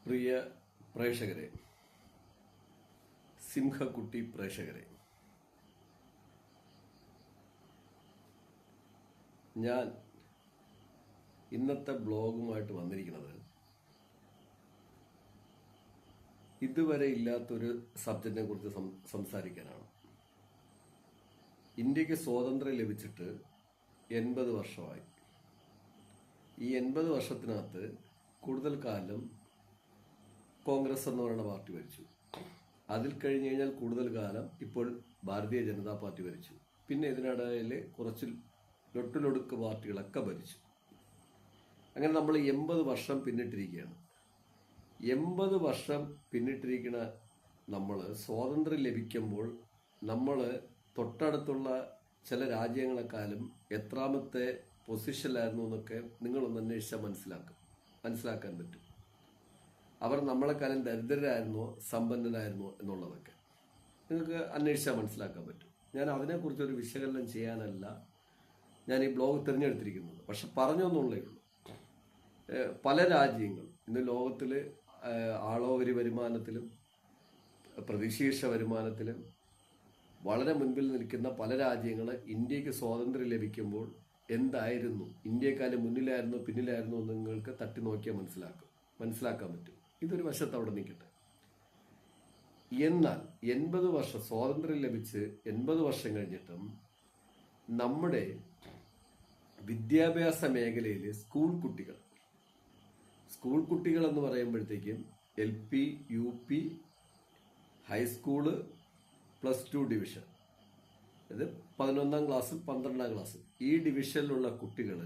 പ്രിയ പ്രേക്ഷകരെ, സിംഹക്കുട്ടി പ്രേക്ഷകരെ, ഞാൻ ഇന്നത്തെ ബ്ലോഗുമായിട്ട് വന്നിരിക്കുന്നത് ഇതുവരെ ഇല്ലാത്തൊരു സബ്ജക്റ്റിനെ കുറിച്ച് സംസാരിക്കാനാണ്. ഇന്ത്യക്ക് സ്വാതന്ത്ര്യം ലഭിച്ചിട്ട് 80 വർഷമായി. ഈ 80 വർഷത്തിനകത്ത് കൂടുതൽ കാലം കോൺഗ്രസ് എന്ന് പറയുന്ന പാർട്ടി ഭരിച്ചു. അതിൽ കഴിഞ്ഞ് കഴിഞ്ഞാൽ കൂടുതൽ കാലം ഇപ്പോൾ ഭാരതീയ ജനതാ പാർട്ടി ഭരിച്ചു. പിന്നെ ഇതിനിടയിൽ കുറച്ച് ലൊട്ടിലൊടുക്ക് പാർട്ടികളൊക്കെ ഭരിച്ചു. അങ്ങനെ നമ്മൾ 80 വർഷം പിന്നിട്ടിരിക്കുകയാണ്. 80 വർഷം പിന്നിട്ടിരിക്കുന്ന നമ്മൾ സ്വാതന്ത്ര്യം ലഭിക്കുമ്പോൾ നമ്മൾ തൊട്ടടുത്തുള്ള ചില രാജ്യങ്ങളെക്കാളും എത്രാമത്തെ പൊസിഷനിലായിരുന്നു എന്നൊക്കെ നിങ്ങളൊന്ന് അന്വേഷിച്ചാൽ മനസ്സിലാക്കാൻ പറ്റും. അവർ നമ്മളെക്കാളും ദരിദ്രരായിരുന്നോ സമ്പന്നരായിരുന്നോ എന്നുള്ളതൊക്കെ നിങ്ങൾക്ക് അന്വേഷിച്ചാൽ മനസ്സിലാക്കാൻ പറ്റും. ഞാൻ അതിനെക്കുറിച്ചൊരു വിശകലനം ചെയ്യാനല്ല ഞാൻ ഈ ബ്ലോഗ് തിരഞ്ഞെടുത്തിരിക്കുന്നത്. പക്ഷെ പറഞ്ഞൊന്നുള്ളേ ഉള്ളൂ. പല രാജ്യങ്ങൾ ഇന്ന് ലോകത്തിൽ ആളോഹരി വരുമാനത്തിലും പ്രതിശീർഷ വരുമാനത്തിലും വളരെ മുൻപിൽ നിൽക്കുന്ന പല രാജ്യങ്ങൾ ഇന്ത്യക്ക് സ്വാതന്ത്ര്യം ലഭിക്കുമ്പോൾ എന്തായിരുന്നു, ഇന്ത്യക്കാലം മുന്നിലായിരുന്നോ പിന്നിലായിരുന്നോ എന്ന് നിങ്ങൾക്ക് തട്ടി നോക്കിയാൽ മനസ്സിലാക്കാൻ പറ്റും. ഇതൊരു വശത്ത് അവിടെ നിൽക്കട്ടെ. എന്നാൽ 80 വർഷം സ്വാതന്ത്ര്യം ലഭിച്ച് 80 വർഷം കഴിഞ്ഞിട്ടും നമ്മുടെ വിദ്യാഭ്യാസ മേഖലയിൽ സ്കൂൾ കുട്ടികൾ എന്ന് പറയുമ്പോഴത്തേക്കും LP, UP, ഹൈസ്കൂള്, +2 ഡിവിഷൻ, അത് 11ാം ക്ലാസ് 12ാം ക്ലാസ്, ഈ ഡിവിഷനിലുള്ള കുട്ടികൾ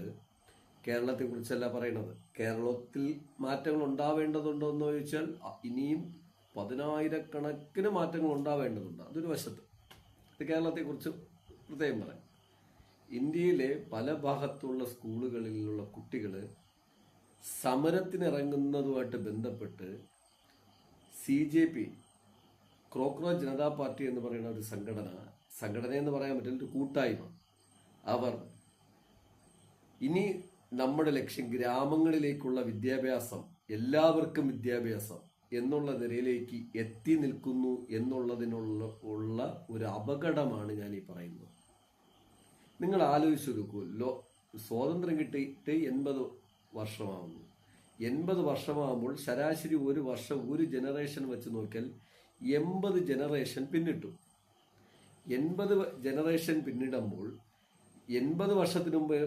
കേരളത്തെ കുറിച്ചല്ല പറയണത്. കേരളത്തിൽ മാറ്റങ്ങൾ ഉണ്ടാവേണ്ടതുണ്ടോ എന്ന് ചോദിച്ചാൽ ഇനിയും 10,000-കണക്കിന് മാറ്റങ്ങൾ ഉണ്ടാവേണ്ടതുണ്ട്. അതൊരു വശത്ത്. ഇത് കേരളത്തെക്കുറിച്ച് പ്രത്യേകം പറയാം. ഇന്ത്യയിലെ പല ഭാഗത്തുള്ള സ്കൂളുകളിലുള്ള കുട്ടികൾ സമരത്തിനിറങ്ങുന്നതുമായിട്ട് ബന്ധപ്പെട്ട് CJP, കോക്രോച്ച് ജനതാ പാർട്ടി എന്ന് പറയുന്ന ഒരു സംഘടന എന്ന് പറയാൻ പറ്റില്ല, ഒരു കൂട്ടായ്മ, അവർ ഇനി നമ്മുടെ ലക്ഷ്യം ഗ്രാമങ്ങളിലേക്കുള്ള വിദ്യാഭ്യാസം, എല്ലാവർക്കും വിദ്യാഭ്യാസം എന്നുള്ള നിലയിലേക്ക് എത്തി നിൽക്കുന്നു എന്നുള്ളതിനുള്ള ഒരു അപകടമാണ് ഞാൻ ഈ പറയുന്നത്. നിങ്ങൾ ആലോചിച്ചു നോക്കുമല്ലോ, സ്വാതന്ത്ര്യം കിട്ടിയിട്ട് 80 വർഷമാകുന്നു. 80 വർഷമാകുമ്പോൾ ശരാശരി ഒരു വർഷം ഒരു ജനറേഷൻ വെച്ച് നോക്കിയാൽ 80 ജനറേഷൻ പിന്നിട്ടു. 80 ജനറേഷൻ പിന്നിടുമ്പോൾ 80 വർഷത്തിന് മുമ്പ്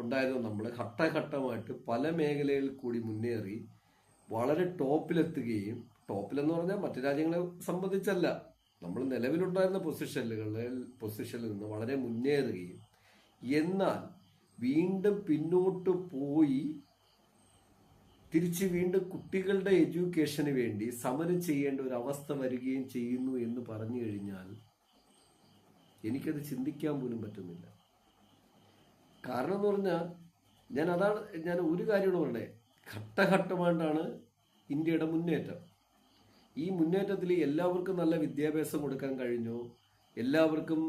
ഉണ്ടായിരുന്ന നമ്മൾ ഘട്ടഘട്ടമായിട്ട് പല മേഖലകളിൽ കൂടി മുന്നേറി വളരെ ടോപ്പിലെത്തുകയും, ടോപ്പിലെന്ന് പറഞ്ഞാൽ മറ്റു രാജ്യങ്ങളെ സംബന്ധിച്ചല്ല, നമ്മൾ നിലവിലുണ്ടായിരുന്ന പൊസിഷനിൽ നിന്ന് വളരെ മുന്നേറുകയും, എന്നാൽ വീണ്ടും പിന്നോട്ട് പോയി തിരിച്ച് വീണ്ടും കുട്ടികളുടെ എഡ്യൂക്കേഷന് വേണ്ടി സമരം ചെയ്യേണ്ട ഒരു അവസ്ഥ വരികയും ചെയ്യുന്നു എന്ന് പറഞ്ഞു കഴിഞ്ഞാൽ എനിക്കത് ചിന്തിക്കാൻ പോലും പറ്റുന്നില്ല. കാരണം എന്ന് പറഞ്ഞാൽ ഞാൻ ഒരു കാര്യമാണ് പറയണേ, ഘട്ടഘട്ടമായിട്ടാണ് ഇന്ത്യയുടെ മുന്നേറ്റം. ഈ മുന്നേറ്റത്തിൽ എല്ലാവർക്കും നല്ല വിദ്യാഭ്യാസം കൊടുക്കാൻ കഴിഞ്ഞു. എല്ലാവർക്കും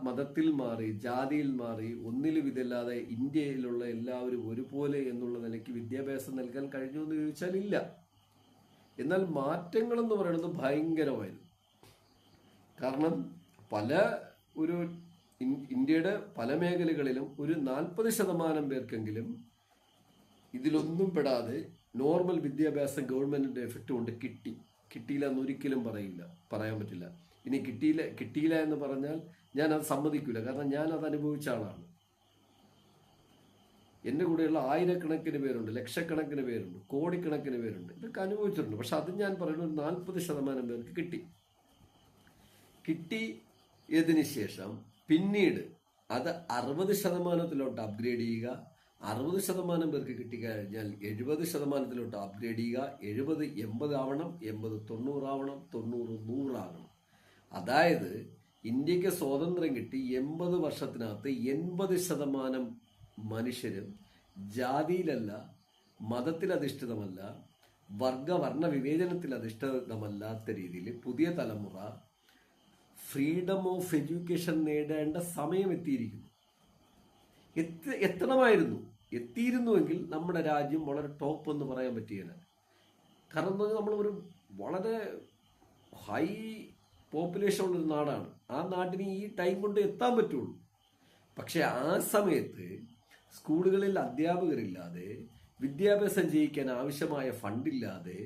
മതത്തിൽ മാറി, ജാതിയിൽ മാറി, ഒന്നിലും ഇതില്ലാതെ ഇന്ത്യയിലുള്ള എല്ലാവരും ഒരുപോലെ എന്നുള്ള നിലയ്ക്ക് വിദ്യാഭ്യാസം നൽകാൻ കഴിഞ്ഞു എന്ന് ചോദിച്ചാൽ ഇല്ല. എന്നാൽ മാറ്റങ്ങളെന്ന് പറയുന്നത് ഭയങ്കരമായിരുന്നു. കാരണം ഇന്ത്യയുടെ പല മേഖലകളിലും ഒരു 40% പേർക്കെങ്കിലും ഇതിലൊന്നും പെടാതെ നോർമൽ വിദ്യാഭ്യാസം ഗവൺമെന്റിന്റെ എഫക്റ്റ് കൊണ്ട് കിട്ടിയില്ല എന്ന് ഒരിക്കലും പറയാൻ പറ്റില്ല. ഇനി കിട്ടിയില്ല എന്ന് പറഞ്ഞാൽ ഞാൻ അത് സമ്മതിക്കില്ല. കാരണം ഞാൻ അത് അനുഭവിച്ച ആളാണ്. എന്റെ കൂടെയുള്ള ആയിരക്കണക്കിന് പേരുണ്ട്, ലക്ഷക്കണക്കിന് പേരുണ്ട്, കോടിക്കണക്കിന് പേരുണ്ട്, ഇതൊക്കെ അനുഭവിച്ചിട്ടുണ്ട്. പക്ഷെ അത് ഞാൻ പറയുന്നത് 40% പേർക്ക് കിട്ടിയതിന് ശേഷം പിന്നീട് അത് 60%-ത്തിലോട്ട് അപ്ഗ്രേഡ് ചെയ്യുക. 60% പേർക്ക് കിട്ടിക്കഴിഞ്ഞാൽ 70%-ത്തിലോട്ട് അപ്ഗ്രേഡ് ചെയ്യുക. 70 80 ആവണം, 80 90 ആവണം, 90 100 ആകണം. അതായത് ഇന്ത്യക്ക് സ്വാതന്ത്ര്യം കിട്ടി 80 വർഷത്തിനകത്ത് 80% മനുഷ്യരും ജാതിയിലല്ല, മതത്തിൽ അധിഷ്ഠിതമല്ല, വർണ്ണ വിവേചനത്തിൽ അധിഷ്ഠിതമല്ലാത്ത രീതിയിൽ പുതിയ തലമുറ ഫ്രീഡം ഓഫ് എഡ്യൂക്കേഷൻ നേടേണ്ട സമയം എത്തിയിരിക്കുന്നു. എത്തണമായിരുന്നു. എത്തിയിരുന്നുവെങ്കിൽ നമ്മുടെ രാജ്യം വളരെ ടോപ്പ് എന്ന് പറയാൻ പറ്റുകയില്ല. കാരണം എന്ന് പറഞ്ഞാൽ നമ്മൾ ഒരു വളരെ ഹൈ പോപ്പുലേഷൻ ഉള്ളൊരു നാടാണ്. ആ നാട്ടിന് ഈ ടൈം കൊണ്ട് എത്താൻ പറ്റുള്ളൂ. പക്ഷെ ആ സമയത്ത് സ്കൂളുകളിൽ അധ്യാപകരില്ലാതെ, വിദ്യാഭ്യാസം ചെയ്യിക്കാൻ ആവശ്യമായ ഫണ്ടില്ലാതെ,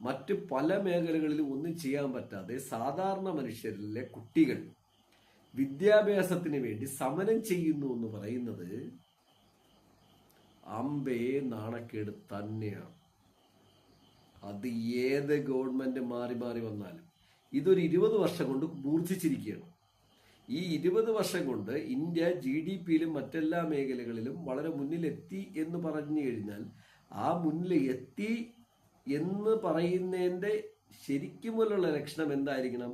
മറ്റ് പല മേഖലകളിലും ഒന്നും ചെയ്യാൻ പറ്റാതെ സാധാരണ മനുഷ്യരിലെ കുട്ടികൾ വിദ്യാഭ്യാസത്തിന് വേണ്ടി സമരം ചെയ്യുന്നു എന്ന് പറയുന്നത് അമ്പേ നാണക്കേട് തന്നെയാണ്. അത് ഏത് ഗവൺമെന്റ് മാറി മാറി വന്നാലും ഇതൊരു 20 വർഷം കൊണ്ട് മൂർച്ഛിച്ചിരിക്കുകയാണ്. ഈ 20 വർഷം കൊണ്ട് ഇന്ത്യ GDP-യിലും മറ്റെല്ലാ മേഖലകളിലും വളരെ മുന്നിലെത്തി എന്ന് പറഞ്ഞു കഴിഞ്ഞാൽ, ആ മുന്നിൽ എത്തി എന്ന് പറയുന്നതിൻ്റെ ശരിക്കുമുള്ള ലക്ഷണം എന്തായിരിക്കണം?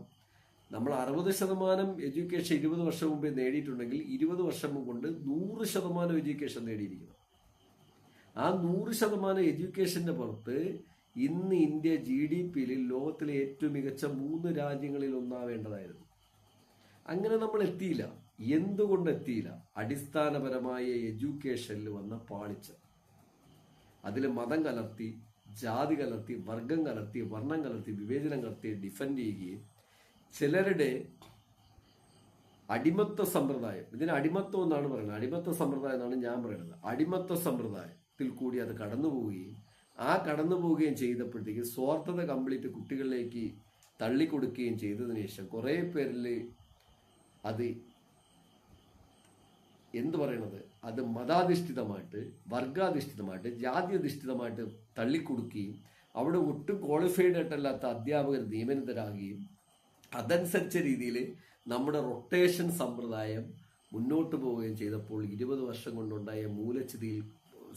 നമ്മൾ 60% എഡ്യൂക്കേഷൻ 20 വർഷം മുമ്പേ നേടിയിട്ടുണ്ടെങ്കിൽ 20 വർഷം കൊണ്ട് 100% എഡ്യൂക്കേഷൻ നേടിയിരിക്കണം. ആ 100% എഡ്യൂക്കേഷന്റെ പുറത്ത് ഇന്ന് ഇന്ത്യ GDP-യിൽ ലോകത്തിലെ ഏറ്റവും മികച്ച 3 രാജ്യങ്ങളിൽ ഒന്നാവേണ്ടതായിരുന്നു. അങ്ങനെ നമ്മൾ എത്തിയില്ല. എന്തുകൊണ്ട് എത്തിയില്ല? അടിസ്ഥാനപരമായ എഡ്യൂക്കേഷനിൽ വന്ന പാളിച്ച. അതിൽ മതം കലർത്തി, ജാതി കലർത്തി, വർഗം കലർത്തി, വർണ്ണം കലർത്തി, വിവേചനം കലർത്തി ഡിഫെൻഡ് ചെയ്യുകയും ചിലരുടെ അടിമത്ത സമ്പ്രദായം, ഇതിന് അടിമത്വം എന്നാണ് പറയുന്നത്, അടിമത്ത സമ്പ്രദായം എന്നാണ് ഞാൻ പറയുന്നത്. അടിമത്ത സമ്പ്രദായത്തിൽ കൂടി അത് കടന്നു പോവുകയും ചെയ്തപ്പോഴത്തേക്ക് സ്വാർത്ഥത കംപ്ലീറ്റ് കുട്ടികളിലേക്ക് തള്ളിക്കൊടുക്കുകയും ചെയ്തതിനു ശേഷം കുറേ പേരിൽ അത് അത് മതാധിഷ്ഠിതമായിട്ട്, വർഗാധിഷ്ഠിതമായിട്ട്, ജാതിയധിഷ്ഠിതമായിട്ട് തള്ളിക്കൊടുക്കുകയും അവിടെ ഒട്ടും ക്വാളിഫൈഡ് ആയിട്ടല്ലാത്ത അധ്യാപകർ നിയമിതരാകുകയും അതനുസരിച്ച രീതിയിൽ നമ്മുടെ റൊട്ടേഷൻ സമ്പ്രദായം മുന്നോട്ട് പോവുകയും ചെയ്തപ്പോൾ 20 വർഷം കൊണ്ടുണ്ടായ മൂലച്യുതിയിൽ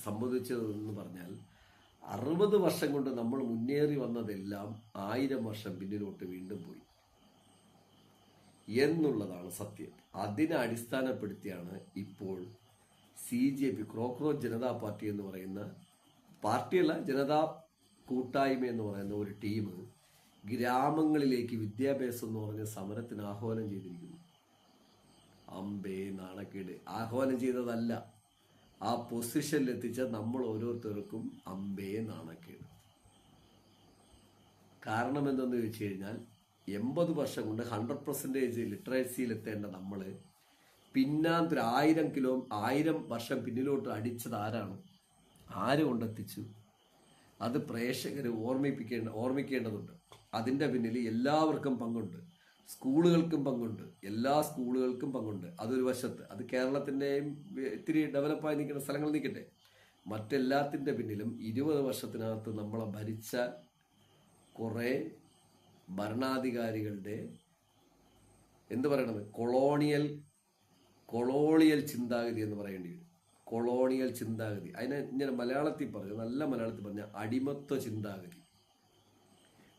സംഭവിച്ചതെന്ന് പറഞ്ഞാൽ 60 വർഷം കൊണ്ട് നമ്മൾ മുന്നേറി വന്നതെല്ലാം 1000 വർഷം പിന്നിലോട്ട് വീണ്ടും പോയി എന്നുള്ളതാണ് സത്യം. അതിനെ അടിസ്ഥാനപ്പെടുത്തിയാണ് ഇപ്പോൾ CJP, കോക്രോച്ച് ജനതാ പാർട്ടി എന്ന് പറയുന്ന പാർട്ടിയല്ല, ജനതാ കൂട്ടായ്മ എന്ന് പറയുന്ന ഒരു ടീം ഗ്രാമങ്ങളിലേക്ക് വിദ്യാഭ്യാസം എന്ന് പറഞ്ഞ സമരത്തിന് ആഹ്വാനം ചെയ്തിരിക്കുന്നു. അമ്പേ നാണക്കേട്. ആഹ്വാനം ചെയ്തതല്ല, ആ പൊസിഷനിൽ എത്തിച്ച നമ്മൾ ഓരോരുത്തർക്കും അമ്പേ നാണക്കേട്. കാരണം എന്തെന്ന് ചോദിച്ചു കഴിഞ്ഞാൽ 80 വർഷം കൊണ്ട് 100% ലിറ്ററസിയിൽ എത്തേണ്ട നമ്മൾ പിന്നാന്തൊരു 1000 വർഷം പിന്നിലോട്ട് അടിച്ചത് ആരാണ്? ആര് കൊണ്ടെത്തിച്ചു? അത് പ്രേക്ഷകർ ഓർമ്മിക്കേണ്ടതുണ്ട്. അതിൻ്റെ പിന്നിൽ എല്ലാവർക്കും പങ്കുണ്ട്. സ്കൂളുകൾക്കും പങ്കുണ്ട്, എല്ലാ സ്കൂളുകൾക്കും പങ്കുണ്ട്. അതൊരു വശത്ത്, അത് കേരളത്തിൻ്റെയും ഇത്തിരി ഡെവലപ്പായി നിൽക്കുന്ന സ്ഥലങ്ങൾ നിൽക്കട്ടെ. മറ്റെല്ലാത്തിൻ്റെ പിന്നിലും 20 വർഷത്തിനകത്ത് നമ്മളെ ഭരിച്ച കുറേ ഭരണാധികാരികളുടെ കൊളോണിയൽ ചിന്താഗതി എന്ന് പറയേണ്ടി വരും. കൊളോണിയൽ ചിന്താഗതി, അതിനെ ഇങ്ങനെ മലയാളത്തിൽ പറഞ്ഞ അടിമത്വ ചിന്താഗതി,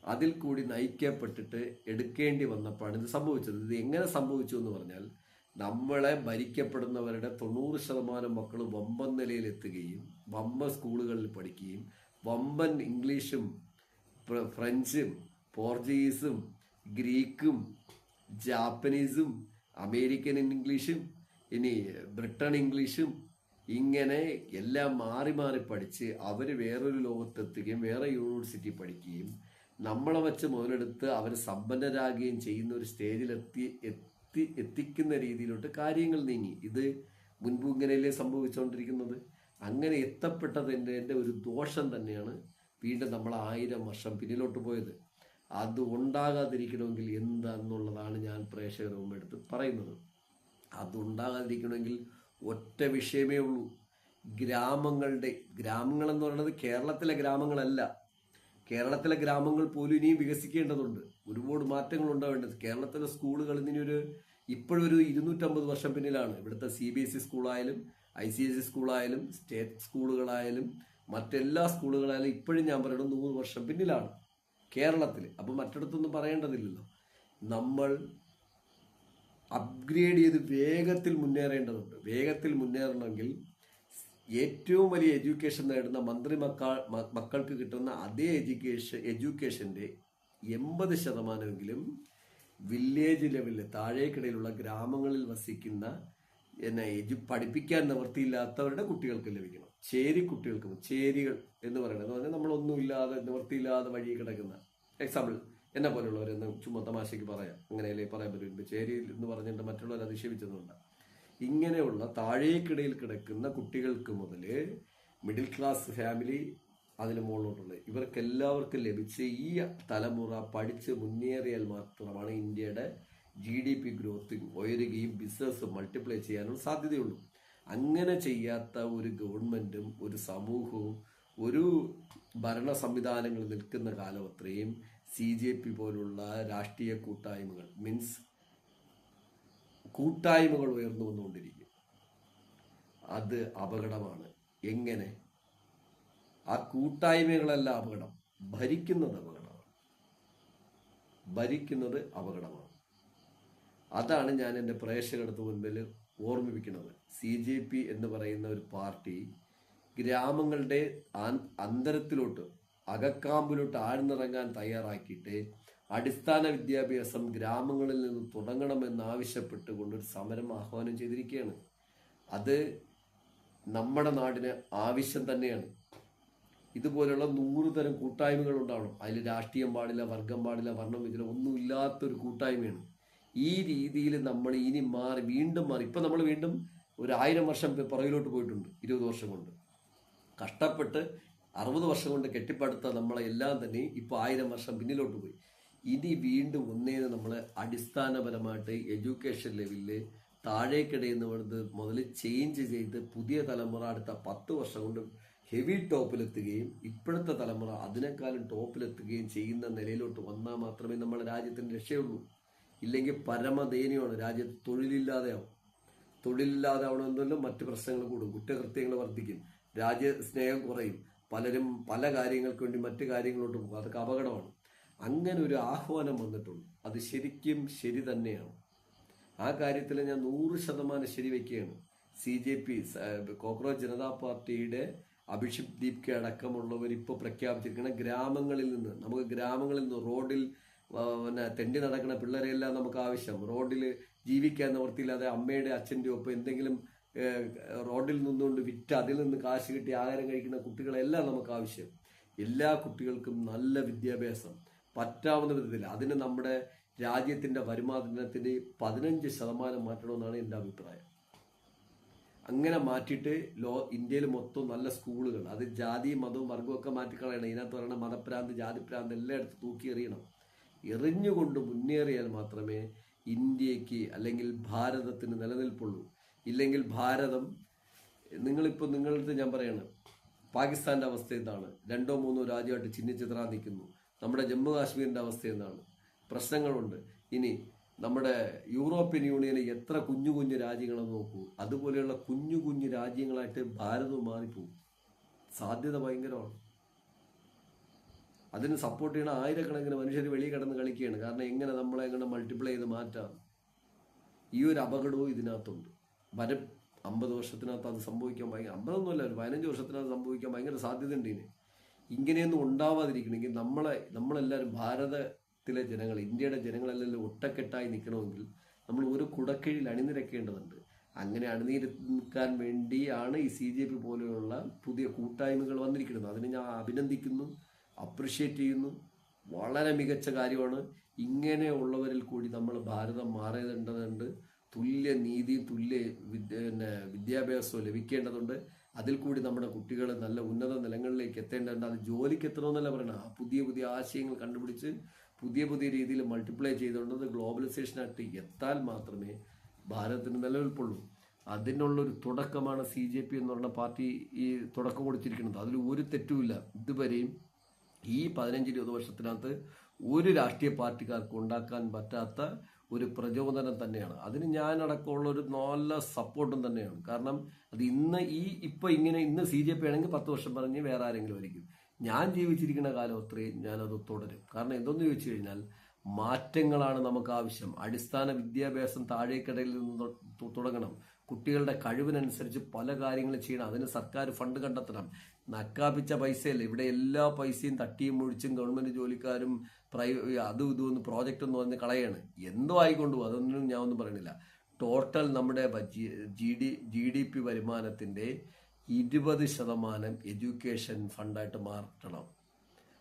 അതിൽ കൂടി നയിക്കപ്പെട്ടിട്ട് എടുക്കേണ്ടി വന്നപ്പോഴാണ് ഇത് സംഭവിച്ചത്. ഇത് എങ്ങനെ സംഭവിച്ചു എന്ന് പറഞ്ഞാൽ, നമ്മളെ ഭരിക്കപ്പെടുന്നവരുടെ 90% മക്കൾ വമ്പൻ നിലയിലെത്തുകയും വമ്പൻ സ്കൂളുകളിൽ പഠിക്കുകയും വമ്പൻ ഇംഗ്ലീഷും ഫ്രഞ്ചും പോർച്ചുഗീസും ഗ്രീക്കും ജാപ്പനീസും അമേരിക്കൻ ഇംഗ്ലീഷും ഇനി ബ്രിട്ടൻ ഇംഗ്ലീഷും ഇങ്ങനെ എല്ലാം മാറി മാറി പഠിച്ച് അവർ വേറൊരു ലോകത്തെത്തുകയും വേറെ യൂണിവേഴ്സിറ്റി പഠിക്കുകയും നമ്മളെ വെച്ച് മുതലെടുത്ത് അവർ സമ്പന്നരാകുകയും ചെയ്യുന്ന ഒരു സ്റ്റേജിൽ എത്തിക്കുന്ന രീതിയിലോട്ട് കാര്യങ്ങൾ നീങ്ങി. ഇത് മുൻപ് ഇങ്ങനെയല്ലേ സംഭവിച്ചുകൊണ്ടിരിക്കുന്നത്? അങ്ങനെ എത്തപ്പെട്ടതിൻ്റെ ഒരു ദോഷം തന്നെയാണ് വീണ്ടും നമ്മൾ 1000 വർഷം പിന്നിലോട്ട് പോയത്. അത് ഉണ്ടാകാതിരിക്കണമെങ്കിൽ എന്താണെന്നുള്ളതാണ് ഞാൻ പ്രേക്ഷകരുടെ മുമ്പെടുത്ത് പറയുന്നത്. അതുണ്ടാകാതിരിക്കണമെങ്കിൽ ഒറ്റ വിഷയമേ ഉള്ളൂ. ഗ്രാമങ്ങളെന്ന് പറയുന്നത് കേരളത്തിലെ ഗ്രാമങ്ങളല്ല. കേരളത്തിലെ ഗ്രാമങ്ങൾ പോലും ഇനിയും വികസിക്കേണ്ടതുണ്ട്. ഒരുപാട് മാറ്റങ്ങൾ ഉണ്ടാവേണ്ടത്. കേരളത്തിലെ സ്കൂളുകൾ ഇപ്പോഴൊരു 250 വർഷം പിന്നിലാണ്. ഇവിടുത്തെ CBSE സ്കൂളായാലും ICSE സ്കൂളായാലും സ്റ്റേറ്റ് സ്കൂളുകളായാലും മറ്റെല്ലാ സ്കൂളുകളായാലും ഇപ്പോഴും ഞാൻ പറയുന്നത് 100 വർഷം പിന്നിലാണ് കേരളത്തിൽ. അപ്പം മറ്റിടത്തൊന്നും പറയേണ്ടതില്ലല്ലോ. നമ്മൾ അപ്ഗ്രേഡ് ചെയ്ത് വേഗത്തിൽ മുന്നേറേണ്ടതുണ്ട്. വേഗത്തിൽ മുന്നേറണമെങ്കിൽ ഏറ്റവും വലിയ എഡ്യൂക്കേഷൻ നേടുന്ന മക്കൾക്ക് കിട്ടുന്ന അതേ എഡ്യൂക്കേഷൻ്റെ 80%എങ്കിലും വില്ലേജ് ലെവലിൽ താഴേക്കിടയിലുള്ള ഗ്രാമങ്ങളിൽ വസിക്കുന്ന പഠിപ്പിക്കാൻ നിവൃത്തിയില്ലാത്തവരുടെ കുട്ടികൾക്ക് ലഭിക്കണം. ചേരി കുട്ടികൾക്കും, ചേരികൾ എന്ന് പറയുന്നത് എന്ന് പറഞ്ഞാൽ നമ്മളൊന്നുമില്ലാതെ നിവൃത്തിയില്ലാതെ വഴി കിടക്കുന്ന, എക്സാമ്പിൾ എന്നെ പോലുള്ളവരെന്ന് ചുമ്മാ തമാശയ്ക്ക് പറയാം, അങ്ങനെയല്ലേ പറയാൻ പറ്റും. ചേരിയിൽ എന്ന് പറഞ്ഞിട്ട് മറ്റുള്ളവർ അധിക്ഷേപിച്ചതുകൊണ്ട് ഇങ്ങനെയുള്ള താഴേക്കിടയിൽ കിടക്കുന്ന കുട്ടികൾക്ക് മുതൽ മിഡിൽ ക്ലാസ് ഫാമിലി അതിന് മുകളിലോട്ടുള്ളത് ഇവർക്കെല്ലാവർക്കും ലഭിച്ച ഈ തലമുറ പഠിച്ച് മുന്നേറിയാൽ മാത്രമാണ് ഇന്ത്യയുടെ GDP ഗ്രോത്ത് ഉയരുകയും ബിസിനസ് മൾട്ടിപ്ലൈ ചെയ്യാനുള്ള സാധ്യതയുള്ളൂ. അങ്ങനെ ചെയ്യാത്ത ഒരു ഗവൺമെന്റും ഒരു സമൂഹവും ഒരു ഭരണ സംവിധാനങ്ങൾ നിൽക്കുന്ന കാലം അത്രയും CJP പോലുള്ള രാഷ്ട്രീയ കൂട്ടായ്മകൾ കൂട്ടായ്മകൾ ഉയർന്നു വന്നുകൊണ്ടിരിക്കും. അത് അപകടമാണ്. എങ്ങനെ? ആ കൂട്ടായ്മകളല്ല അപകടം, ഭരിക്കുന്നത് അപകടമാണ്. അതാണ് ഞാൻ എൻ്റെ പ്രേക്ഷകർക്ക് മുൻപിൽ ഓർമ്മിപ്പിക്കുന്നത്. CJP എന്ന് പറയുന്ന ഒരു പാർട്ടി ഗ്രാമങ്ങളുടെ അന്തരത്തിലോട്ട്, അകക്കാമ്പിലോട്ട് ആഴ്ന്നിറങ്ങാൻ തയ്യാറാക്കിയിട്ട് അടിസ്ഥാന വിദ്യാഭ്യാസം ഗ്രാമങ്ങളിൽ നിന്ന് തുടങ്ങണമെന്നാവശ്യപ്പെട്ടുകൊണ്ടൊരു സമരം ആഹ്വാനം ചെയ്തിരിക്കുകയാണ്. അത് നമ്മുടെ നാടിന് ആവശ്യം തന്നെയാണ്. ഇതുപോലുള്ള 100 തരം കൂട്ടായ്മകൾ ഉണ്ടാവണം. അതിൽ രാഷ്ട്രീയം പാടില്ല, വർഗം പാടില്ല, വർണ്ണം ഇതിൽ ഒന്നും ഇല്ലാത്തൊരു കൂട്ടായ്മയാണ്. ഈ രീതിയിൽ നമ്മൾ ഇനി വീണ്ടും മാറി. ഇപ്പം നമ്മൾ വീണ്ടും ഒരു 1000 വർഷം പുറകിലോട്ട് പോയിട്ടുണ്ട്. 20 വർഷം കൊണ്ട് കഷ്ടപ്പെട്ട് 60 വർഷം കൊണ്ട് കെട്ടിപ്പടുത്ത നമ്മളെ എല്ലാം തന്നെ ഇപ്പോൾ 1000 വർഷം പിന്നിലോട്ട് പോയി. ഇനി വീണ്ടും നമ്മൾ അടിസ്ഥാനപരമായിട്ട് എഡ്യൂക്കേഷൻ ലെവലിൽ താഴേക്കിടയുന്നത് മുതൽ ചേഞ്ച് ചെയ്ത് പുതിയ തലമുറ അടുത്ത 10 വർഷം കൊണ്ട് ഹെവി ടോപ്പിലെത്തുകയും ഇപ്പോഴത്തെ തലമുറ അതിനേക്കാളും ടോപ്പിലെത്തുകയും ചെയ്യുന്ന നിലയിലോട്ട് വന്നാൽ മാത്രമേ നമ്മുടെ രാജ്യത്തിന് രക്ഷയുള്ളൂ. ഇല്ലെങ്കിൽ പരമദയനീയമാണ്. രാജ്യത്ത് തൊഴിലില്ലാതെ ആവണമെന്നല്ലോ മറ്റു പ്രശ്നങ്ങൾ കൂടും, കുറ്റകൃത്യങ്ങൾ വർദ്ധിക്കും, രാജ്യസ്നേഹം കുറയും, പലരും പല കാര്യങ്ങൾക്ക് വേണ്ടി മറ്റു കാര്യങ്ങളോട്ട് പോകും. അതൊക്കെ അപകടമാണ്. അങ്ങനെ ഒരു ആഹ്വാനം വന്നിട്ടുണ്ട്. അത് ശരിക്കും ശരി തന്നെയാണ്. ആ കാര്യത്തിൽ ഞാൻ 100% ശരിവെക്കുകയാണ്. CJP കോക്രോച്ച് ജനതാ പാർട്ടിയുടെ അഭിഷിക് ദീപ്കെ അടക്കമുള്ളവർ ഇപ്പോൾ പ്രഖ്യാപിച്ചിരിക്കുന്ന ഗ്രാമങ്ങളിൽ നിന്ന് റോഡിൽ തെണ്ടി നടക്കുന്ന പിള്ളേരെല്ലാം നമുക്ക് ആവശ്യം. റോഡിൽ ജീവിക്കാൻ നിവർത്തിയില്ലാതെ അമ്മയുടെ അച്ഛൻ്റെ ഒപ്പം എന്തെങ്കിലും റോഡിൽ നിന്നുകൊണ്ട് വിറ്റ് അതിൽ നിന്ന് കാശ് കിട്ടി ആഹാരം കഴിക്കുന്ന കുട്ടികളെല്ലാം നമുക്ക് ആവശ്യം. എല്ലാ കുട്ടികൾക്കും നല്ല വിദ്യാഭ്യാസം പറ്റാവുന്ന വിധത്തിൽ അതിന് നമ്മുടെ രാജ്യത്തിൻ്റെ വരുമാനത്തിൻ്റെ 15% മാറ്റണമെന്നാണ് എൻ്റെ അഭിപ്രായം. അങ്ങനെ മാറ്റിയിട്ട് ഇന്ത്യയിൽ മൊത്തം നല്ല സ്കൂളുകൾ, അത് ജാതിയും മതവും വർഗവും ഒക്കെ മാറ്റിക്കളയണം. ഇതിനകത്ത് പറയുന്ന മതഭ്രാന്ത്, ജാതിഭ്രാന്ത് എല്ലായിടത്തും തൂക്കി എറിയണം. എറിഞ്ഞുകൊണ്ട് മുന്നേറിയാൽ മാത്രമേ ഇന്ത്യക്ക് അല്ലെങ്കിൽ ഭാരതത്തിന് നിലനിൽപ്പുള്ളൂ. ഇല്ലെങ്കിൽ ഭാരതം, നിങ്ങളടുത്ത് ഞാൻ പറയാണ്, പാകിസ്ഥാന്റെ അവസ്ഥ എന്താണ്? 2 or 3 രാജ്യമായിട്ട് ചിഹ്നിച്ചിത്രാൻ നിൽക്കുന്നു. നമ്മുടെ ജമ്മു കാശ്മീരിന്റെ അവസ്ഥ എന്താണ്? പ്രശ്നങ്ങളുണ്ട്. ഇനി നമ്മുടെ യൂറോപ്യൻ യൂണിയന് എത്ര കുഞ്ഞു രാജ്യങ്ങളെന്ന് നോക്കൂ. അതുപോലെയുള്ള കുഞ്ഞു രാജ്യങ്ങളായിട്ട് ഭാരതവും മാറിപ്പോകും. സാധ്യത ഭയങ്കരമാണ്. അതിന് സപ്പോർട്ട് ചെയ്യണ ആയിരക്കണക്കിന് മനുഷ്യർ വെളിയിൽ കിടന്ന് കളിക്കുകയാണ്. കാരണം എങ്ങനെ നമ്മളെ എങ്ങനെ മൾട്ടിപ്ലൈ ചെയ്ത് മാറ്റാം. ഈ ഒരു അപകടവും ഇതിനകത്തുണ്ട്. 50 വർഷത്തിനകത്ത് അത് സംഭവിക്കാൻ 50 ഒരു 15 വർഷത്തിനകത്ത് സംഭവിക്കാൻ ഭയങ്കര സാധ്യതയുണ്ട്. ഇങ്ങനെയൊന്നും ഉണ്ടാവാതിരിക്കണമെങ്കിൽ നമ്മളെല്ലാവരും ഭാരതത്തിലെ ജനങ്ങൾ, ഇന്ത്യയുടെ ജനങ്ങളെല്ലാം ഒറ്റക്കെട്ടായി നിൽക്കണമെങ്കിൽ നമ്മൾ ഒരു കുടക്കീഴിൽ അണിനിരക്കേണ്ടതുണ്ട്. അങ്ങനെ അണിനിരക്കാൻ വേണ്ടിയാണ് ഈ CJP പോലെയുള്ള പുതിയ കൂട്ടായ്മകൾ വന്നിരിക്കുന്നത്. അതിനെ ഞാൻ അഭിനന്ദിക്കുന്നു, അപ്രിഷ്യേറ്റ് ചെയ്യുന്നു. വളരെ മികച്ച കാര്യമാണ്. ഇങ്ങനെയുള്ളവരിൽ കൂടി നമ്മൾ ഭാരതം മാറേണ്ടതുണ്ട്. തുല്യ നീതിയും വിദ്യാഭ്യാസവും ലഭിക്കേണ്ടതുണ്ട്. അതിൽ കൂടി നമ്മുടെ കുട്ടികൾ നല്ല ഉന്നത നിലങ്ങളിലേക്ക് എത്തേണ്ടതുണ്ട്. അത് ജോലിക്ക് എത്തണമെന്നല്ല പറയണം. പുതിയ ആശയങ്ങൾ കണ്ടുപിടിച്ച് പുതിയ രീതിയിൽ മൾട്ടിപ്ലൈ ചെയ്തുകൊണ്ട് ഗ്ലോബലൈസേഷനായിട്ട് എത്താൻ മാത്രമേ ഭാരതത്തിന് നിലനിൽപ്പുള്ളൂ. അതിനുള്ളൊരു തുടക്കമാണ് CJP എന്ന് പറഞ്ഞ പാർട്ടി ഈ തുടക്കം കൊടുത്തിരിക്കുന്നത്. അതിൽ ഒരു തെറ്റുമില്ല. ഇതുവരെയും ഈ 15-20 വർഷത്തിനകത്ത് ഒരു രാഷ്ട്രീയ പാർട്ടിക്കാർക്ക് ഉണ്ടാക്കാൻ പറ്റാത്ത ഒരു പ്രചോദനം തന്നെയാണ്. അതിന് ഞാനടക്കമുള്ള ഒരു നല്ല സപ്പോർട്ടും തന്നെയാണ്. കാരണം അത് ഇന്ന് CJP ആണെങ്കിൽ 10 വർഷം പറഞ്ഞ് വേറെ ആരെങ്കിലും ആയിരിക്കും. ഞാൻ ജീവിച്ചിരിക്കുന്ന കാലം അത്രയും ഞാനത് തുടരും. കാരണം എന്തെന്ന് ചോദിച്ചു കഴിഞ്ഞാൽ മാറ്റങ്ങളാണ് നമുക്ക് ആവശ്യം. അടിസ്ഥാന വിദ്യാഭ്യാസം താഴേക്കടയിൽ നിന്ന് തുടങ്ങണം. കുട്ടികളുടെ കഴിവിനനുസരിച്ച് പല കാര്യങ്ങളും ചെയ്യണം. അതിന് സർക്കാർ ഫണ്ട് കണ്ടെത്തണം. നക്കാപ്പിച്ച പൈസയല്ല. ഇവിടെ എല്ലാ പൈസയും തട്ടിയും മുഴിച്ചും ഗവൺമെന്റ് ജോലിക്കാരും അതും ഇതൊന്നും പ്രോജക്റ്റ് എന്ന് പറഞ്ഞ് കളയാണ്. എന്തോ ആയിക്കൊണ്ടുപോകും. അതൊന്നും ഞാൻ ഒന്നും പറയണില്ല. ടോട്ടൽ നമ്മുടെ GDP വരുമാനത്തിന്റെ 20% എഡ്യൂക്കേഷൻ ഫണ്ടായിട്ട് മാറ്റണം.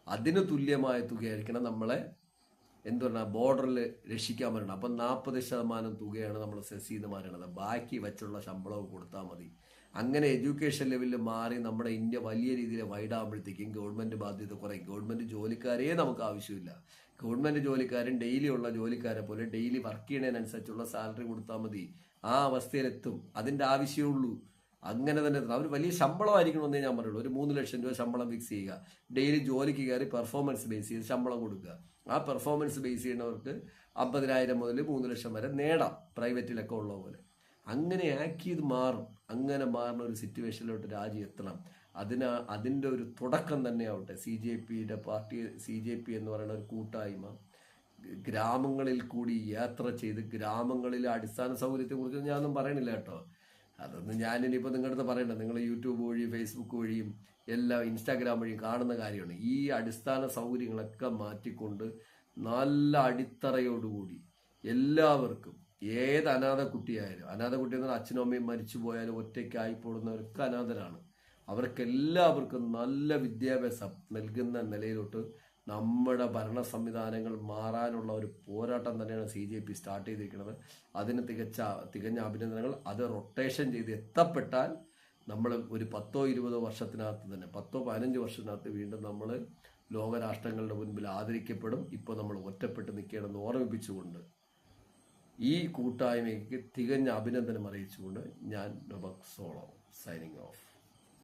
അതിന് തുല്യമായ തുകയായിരിക്കണം നമ്മളെ എന്തുകൊണ്ടാ ബോർഡറിൽ രക്ഷിക്കാൻ പറ്റണം. അപ്പം 40% തുകയാണ് നമ്മൾ സെസ് ചെയ്ത് മാറണത്. ബാക്കി വെച്ചുള്ള ശമ്പളവും കൊടുത്താൽ മതി. അങ്ങനെ എഡ്യൂക്കേഷൻ ലെവലിൽ മാറി നമ്മുടെ ഇന്ത്യ വലിയ രീതിയിൽ വൈഡാകുമ്പോഴത്തേക്കും ഗവൺമെൻറ് ബാധ്യത കുറയും. ഗവൺമെൻറ് ജോലിക്കാരേ നമുക്ക് ആവശ്യമില്ല. ഗവൺമെൻറ് ജോലിക്കാരൻ ഡെയിലി ഉള്ള ജോലിക്കാരെ പോലെ ഡെയിലി വർക്ക് ചെയ്യണതിനനുസരിച്ചുള്ള സാലറി കൊടുത്താൽ മതി. ആ അവസ്ഥയിലെത്തും. അതിൻ്റെ ആവശ്യമുള്ളൂ. അങ്ങനെ തന്നെ അവർ വലിയ ശമ്പളമായിരിക്കണമെന്നേ ഞാൻ പറയുള്ളൂ. ഒരു 3 ലക്ഷം രൂപ ശമ്പളം ഫിക്സ് ചെയ്യുക. ഡെയിലി ജോലിക്ക് കയറി പെർഫോമൻസ് ബേസ് ചെയ്ത് ശമ്പളം കൊടുക്കുക. ആ പെർഫോമൻസ് ബേസ് ചെയ്യുന്നവർക്ക് 50,000 മുതൽ 3 ലക്ഷം വരെ നേടാം, പ്രൈവറ്റിലൊക്കെ ഉള്ള പോലെ. അങ്ങനെ ആക്കിയത് മാറും. അങ്ങനെ മാറുന്ന ഒരു സിറ്റുവേഷനിലോട്ട് രാജ്യം എത്തണം. അതിൻ്റെ ഒരു തുടക്കം തന്നെയാവട്ടെ CJPയുടെ പാർട്ടി. CJP എന്ന് പറയുന്ന ഒരു കൂട്ടായ്മ ഗ്രാമങ്ങളിൽ കൂടി യാത്ര ചെയ്ത് ഗ്രാമങ്ങളിലെ അടിസ്ഥാന സൗകര്യത്തെക്കുറിച്ച് ഞാനൊന്നും പറയണില്ല കേട്ടോ. അതൊന്നും ഞാനിനിയിപ്പോൾ നിങ്ങളുടെ അടുത്ത് പറയണ്ട. നിങ്ങൾ യൂട്യൂബ് വഴി, ഫേസ്ബുക്ക് വഴിയും എല്ലാം ഇൻസ്റ്റാഗ്രാം വഴിയും കാണുന്ന കാര്യമാണ്. ഈ അടിസ്ഥാന സൗകര്യങ്ങളൊക്കെ മാറ്റിക്കൊണ്ട് നല്ല അടിത്തറയോടുകൂടി എല്ലാവർക്കും, ഏത് അനാഥ കുട്ടിയായാലും, അനാഥ കുട്ടി എന്ന് പറഞ്ഞാൽ അച്ഛനും അമ്മയും മരിച്ചു പോയാലും ഒറ്റയ്ക്കായി പോകുന്നവരൊക്കെ അനാഥരാണ്. അവർക്കെല്ലാവർക്കും നല്ല വിദ്യാഭ്യാസം നൽകുന്ന നിലയിലോട്ട് നമ്മുടെ ഭരണ സംവിധാനങ്ങൾ മാറാനുള്ള ഒരു പോരാട്ടം തന്നെയാണ് CJP സ്റ്റാർട്ട് ചെയ്തിരിക്കുന്നത്. അതിന് തികഞ്ഞ അഭിനന്ദനങ്ങൾ. അത് റൊട്ടേഷൻ ചെയ്ത് എത്തപ്പെട്ടാൽ നമ്മൾ ഒരു 10-20 വർഷത്തിനകത്ത് തന്നെ, 10-15 വർഷത്തിനകത്ത് വീണ്ടും നമ്മൾ ലോകരാഷ്ട്രങ്ങളുടെ മുൻപിൽ ആദരിക്കപ്പെടും. ഇപ്പോൾ നമ്മൾ ഒറ്റപ്പെട്ട് നിൽക്കണമെന്ന് ഓർമ്മിപ്പിച്ചുകൊണ്ട് ഈ കൂട്ടായ്മയ്ക്ക് തികഞ്ഞ അഭിനന്ദനം അറിയിച്ചുകൊണ്ട് ഞാൻ നൊബക് സോളോ സൈനിങ് ഓഫ്.